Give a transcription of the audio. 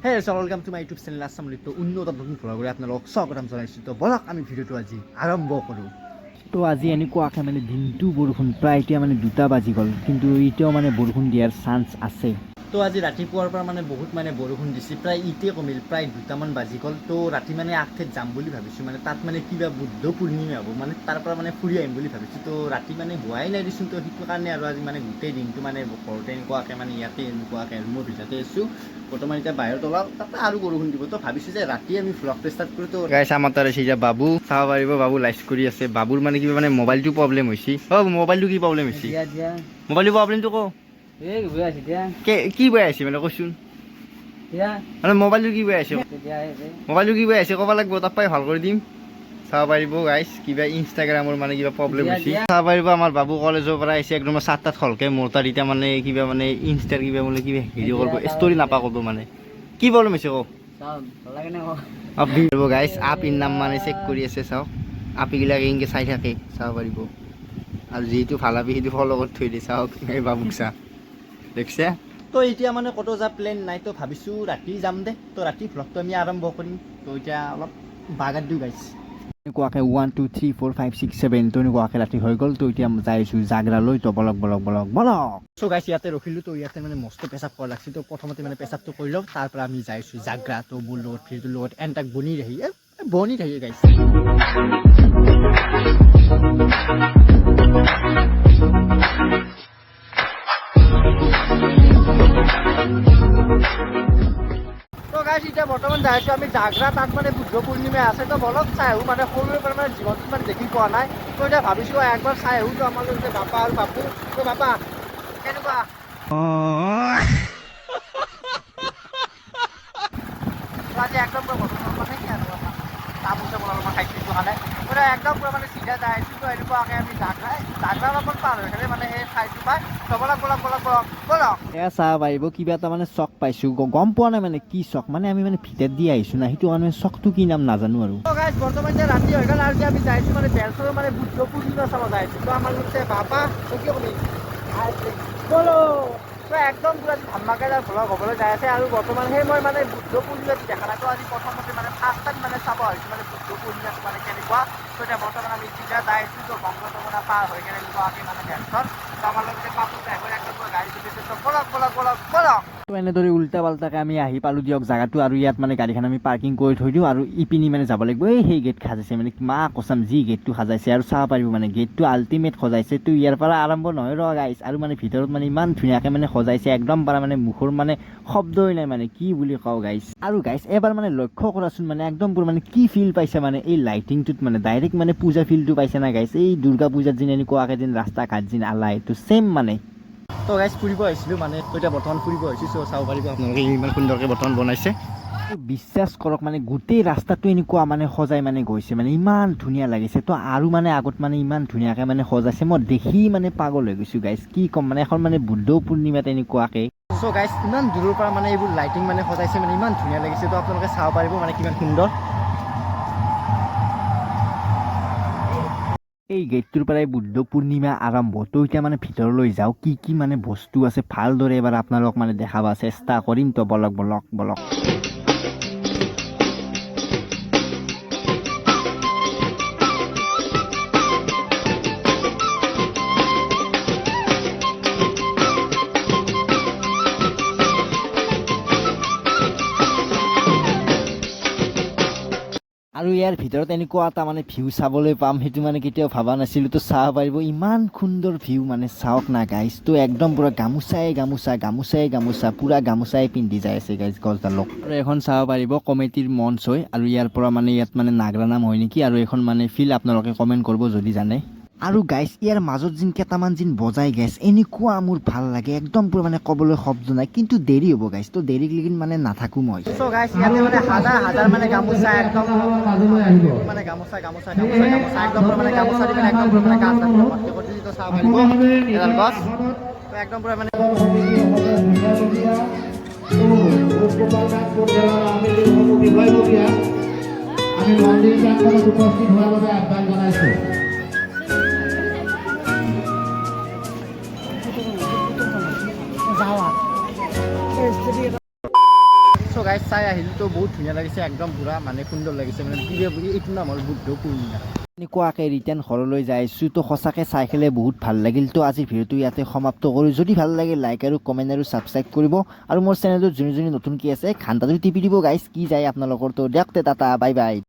হে welcome to my YouTube channel Assam লিপ্ত উন্নত নতুন ভ্লগৰে আপোনালোকক স্বাগতম জনাইছোঁ। তো বলক আমি ভিডিঅ'টো আজি আৰম্ভ কৰোঁ। তো আজি এনেকুৱাকৈ মানে দিনটো বৰষুণ প্ৰায় এতিয়া মানে 2টা বাজি গ'ল, কিন্তু এতিয়াও মানে বৰষুণ দিয়াৰ চান্স আছে। তো আজি ৰাতিপুৱাৰ পৰা মানে বহুত মানে বৰষুণ দিছে, প্ৰায় ইতে কমিল, প্ৰায় 2টামান বাজি গ'ল। তো ৰাতি মানে আগঠেত যাম বুলি ভাবিছোঁ, মানে তাত মানে কিবা বুদ্ধ পূৰ্ণিমা হ'ব, মানে তাৰ পৰা মানে ফুৰি আহিম বুলি ভাবিছোঁ। তো ৰাতি মানে হোৱাই নাই দিছোঁ, তো সেইটো কাৰণে আৰু আজি মানে গোটেই দিনটো মানে ঘৰতে এনেকুৱাকৈ মানে ইয়াতে এনেকুৱাকৈ ৰুমৰ ভিতৰতে আছোঁ। বৰ্তমান এতিয়া বাহিৰত ওলাওঁ, তাতে আৰু বৰষুণ দিব। তো ভাবিছোঁ যে ৰাতি আমি ভ্লগটো ষ্টাৰ্ট কৰোঁ। তো গাইছ আমাৰ তাৰ আছে এতিয়া বাবু চাব পাৰিব, বাবু লাইভ কৰি আছে। বাবুৰ মানে কিবা মানে মোবাইলটো প্ৰব্লেম হৈছে। মোবাইলটো কি প্ৰব্লেম হৈছে? মোবাইলটো প্ৰব্লেমটো কওঁ কি বেয়া আছে মানে কচোন, মানে মোবাইলটো কি বেয়া আছে, মোবাইলটো কি বেয়া আছে ক'ব লাগিব, তাৰপৰাই ভাল কৰি দিম। চাব পাৰিব গাইছ, কিবা ইনষ্টাগ্ৰামৰ মানে কিবা প্ৰব্লেম হৈছে। চাব পাৰিব আমাৰ বাবু কলেজৰ পৰা আহিছে, একদম 7টাত হলকে মোৰ তাত এতিয়া মানে কিবা মানে ইনষ্টাৰ কিবা মানে কিবা হেৰি কৰিব, ষ্টৰি নাপা কৰিব, মানে কি প্ৰব্লেম হৈছে কওক গাইছ। আপিৰ নাম মানে চেক কৰি আছে, চাওক আপিগিলাক এনেকৈ চাই থাকে, চাব পাৰিব। আৰু যিটো ভাল আপি সেইটো ফল লগত থৈ দিয়ে, চাওক এই বাবুক চা দেখছে। তো এতিয়া মানে ক'তো যা প্লেন নাই, তো ভাবিছোঁ ৰাতি যাম দে। তো ৰাতি ভ্লগটো আমি আৰম্ভ কৰিম। তো এতিয়া অলপ বাগাত দিওঁ গাইছ। এনেকুৱাকৈ 1 2 3 4 5 6 7 তো এনেকুৱাকৈ ৰাতি হৈ গ'ল। তো এতিয়া যাই আছোঁ জাগৰালৈ। তো বলক চ' গাইছ ইয়াতে ৰখিলোঁ। তো ইয়াতে মানে মস্ত পেচাব কৰা লাগছে। তো প্ৰথমতে মানে পেচাবটো কৰি লওঁ, তাৰ পৰা আমি যাই আছোঁ জাগৰা। তো মোৰ লগত ফিৰটোৰ লগত এণ্টাক বনি থাকি গাইছ। তো গাইছ এতিয়া বৰ্তমান যাই আছোঁ আমি জাগৰা, তাত মানে বুদ্ধ পূৰ্ণিমা আছে। তো বলক চাই আহোঁ, মানে সৰুৰে পৰা মানে জীৱনটো মানে দেখি পোৱা নাই। তো এতিয়া ভাবিছোঁ একবাৰ চাই আহোঁ। তো আমাৰ লগত বাপা আৰু বাপু। তো বাপা কেনেকুৱা আজি একদম বৰ্তমান মানে কি আৰু তামোলতে বনাব খাইছোঁ কাৰণে মানে একদম পুৰা মানে চিধা যাই আছোঁ। তো এনেকুৱাকৈ আমি জাগৰা অলপমান পাৰ হৈ থাকে মানে সেই ঠাইটো পাই। তো বলক এয়া চাহ পাৰিব, কিবা এটা মানে চখ পাইছোঁ, গম পোৱা নাই মানে কি চখ, মানে আমি মানে ভিতৰত দি আহিছোঁ না, সেইটো কাৰণে চখটো কি নাম নাজানো আৰু। বৰ্তমান এতিয়া ৰাতি হৈ গ'ল, আৰু এতিয়া আমি যাইছোঁ মানে বেলচৰৰ মানে বুদ্ধ পূৰ্ণিমা চাব যাইছোঁ। তো আমাৰ লগতে বাপা কি কবি বলো একদম পুৰা ধামাকাদাৰ ভ্লগ হ'বলৈ যাই আছে। আৰু বৰ্তমান সেই মই মানে বুদ্ধ পূৰ্ণিমাটো দেখা নাই। তো আজি প্ৰথমতে মানে ফাৰ্ষ্ট টাইম মানে চাব আহিছোঁ মানে বুদ্ধ পূৰ্ণিমাটো মানে কেনেকুৱা। তো এতিয়া বৰ্তমান আমি চিধা যাই আছোঁ। তো গংগ যমুনা পাৰ হৈ কেনে এনেকুৱাকৈ মানে বেলচৰ। তো আমাৰ লগতে পাপু ড্ৰাইভাৰ একদম গাড়ী চলিছে। তো বলক তো এনেদৰে উল্টা পাল্টাকৈ আমি আহি পালোঁ দিয়ক জাগাটো। আৰু ইয়াত মানে গাড়ীখন আমি পাৰ্কিং কৰি থৈ দিওঁ, আৰু ইপিনি মানে যাব লাগিব। সেই গেট সাজাইছে মানে মা কচাম, যি গেটটো সাজাইছে আৰু চাব পাৰিব মানে গেটটো আল্টিমেট সজাইছে। তো ইয়াৰ পৰা আৰম্ভ নহয় ৰ গাইছ, আৰু মানে ভিতৰত মানে ইমান ধুনীয়াকৈ মানে সজাইছে, একদম পৰা মানে মুখৰ মানে শব্দই নাই, মানে কি বুলি কওঁ গাইছ। আৰু গাইছ এবাৰ মানে লক্ষ্য কৰাচোন, মানে একদম পুৰা মানে কি ফিল পাইছে মানে এই লাইটিংটোত, মানে ডাইৰেক্ট মানে পূজা ফিলটো পাইছে না গাইছ। এই দুৰ্গা পূজাত যেন এনেকুৱাকৈ যেন ৰাস্তা ঘাট যেন আলাই, তো ছেম মানে। তো গাইছ ফুৰিব আহিছিলোঁ মানে, তো এতিয়া বৰ্তমান ফুৰিব আহিছোঁ। চ' চাব পাৰিব আপোনালোকে ইমান সুন্দৰকৈ বৰ্তমান বনাইছে। বিশ্বাস কৰক মানে গোটেই ৰাস্তাটো এনেকুৱা মানে সজাই মানে গৈছে, মানে ইমান ধুনীয়া লাগিছে। তো আৰু মানে আগত মানে ইমান ধুনীয়াকৈ মানে সজাইছে, মই দেখি মানে পাগল হৈ গৈছোঁ গাইছ, কি ক'ম মানে। এখন মানে বুদ্ধ পূৰ্ণিমাত এনেকুৱাকৈ। চ' গাইছ ইমান দূৰৰ পৰা মানে এইবোৰ লাইটিং মানে সজাইছে, মানে ইমান ধুনীয়া লাগিছে। তো আপোনালোকে চাব পাৰিব মানে কিমান সুন্দৰ। এই গেটটোৰ পৰাই বুদ্ধ পূৰ্ণিমা আৰম্ভ। তো এতিয়া মানে ভিতৰলৈ যাওঁ, কি কি মানে বস্তু আছে ভালদৰে এবাৰ আপোনালোকক মানে দেখাব চেষ্টা কৰিম। তো বলক আৰু ইয়াৰ ভিতৰত এনেকুৱা এটা মানে ভিউ চাবলৈ পাম, সেইটো মানে কেতিয়াও ভবা নাছিলোঁ। তো চাব পাৰিব ইমান সুন্দৰ ভিউ, মানে চাওক না গাইছ। তো একদম পুৰা গামোচাই পুৰা গামোচাই পিন্ধি যাই আছে গাইছ গছডালক। আৰু এখন চাব পাৰিব কমিটিৰ মঞ্চ হয়, আৰু ইয়াৰ পৰা মানে ইয়াত মানে নাগৰা নাম হয় নেকি, আৰু এখন মানে ফিল্ড আপোনালোকে কমেণ্ট কৰিব যদি জানে। আৰু গাইছ ইয়াৰ মাজত যেন কেইটামান যেন বজাই গাইছ, এনেকুৱা মোৰ ভাল লাগে, একদম পুৰা মানে ক'বলৈ শব্দ নাই। কিন্তু দেৰি হ'ব গাইছ, তো দেৰি লেগি মানে নাথাকোঁ মই। চ' গাইছ ইয়াতে মানে হাজাৰ মানে গামোচা একদম মানে গামোচা একদম মানে গামোচা দি মানে একদম মানে গাছ ভৰ্তি কৰি দিছে। তো চাব পাৰিব এডাল গছ, তো একদম পুৰা মানে আমি মন্দিৰ প্ৰাংগণত উপস্থিত হোৱাৰ বাবে আহ্বান জনাইছোঁ। চ' গাইছ চাই আহিলোঁ তো বহুত ধুনীয়া লাগিছে একদম পুৰা মানে সুন্দৰ লাগিছে মানে এইটো নাম হ'ল বুদ্ধ পূৰ্ণিমা। এনেকুৱাকৈ ৰিটাৰ্ণ ঘৰলৈ যাইছোঁ তো সঁচাকৈ চাই খেলে বহুত ভাল লাগিল। তো আজিৰ ভিডিঅ'টো ইয়াতে সমাপ্ত কৰোঁ। যদি ভাল লাগে লাইক আৰু কমেণ্ট আৰু ছাবস্ক্ৰাইব কৰিব আৰু মোৰ চেনেলটো যোনে যোনে নতুনকৈ আছে ঘণ্টাটো টিপি দিব গাইছ, কি যায় আপোনালোকৰ। তো দিয়ক তে টাটা বাই বাই।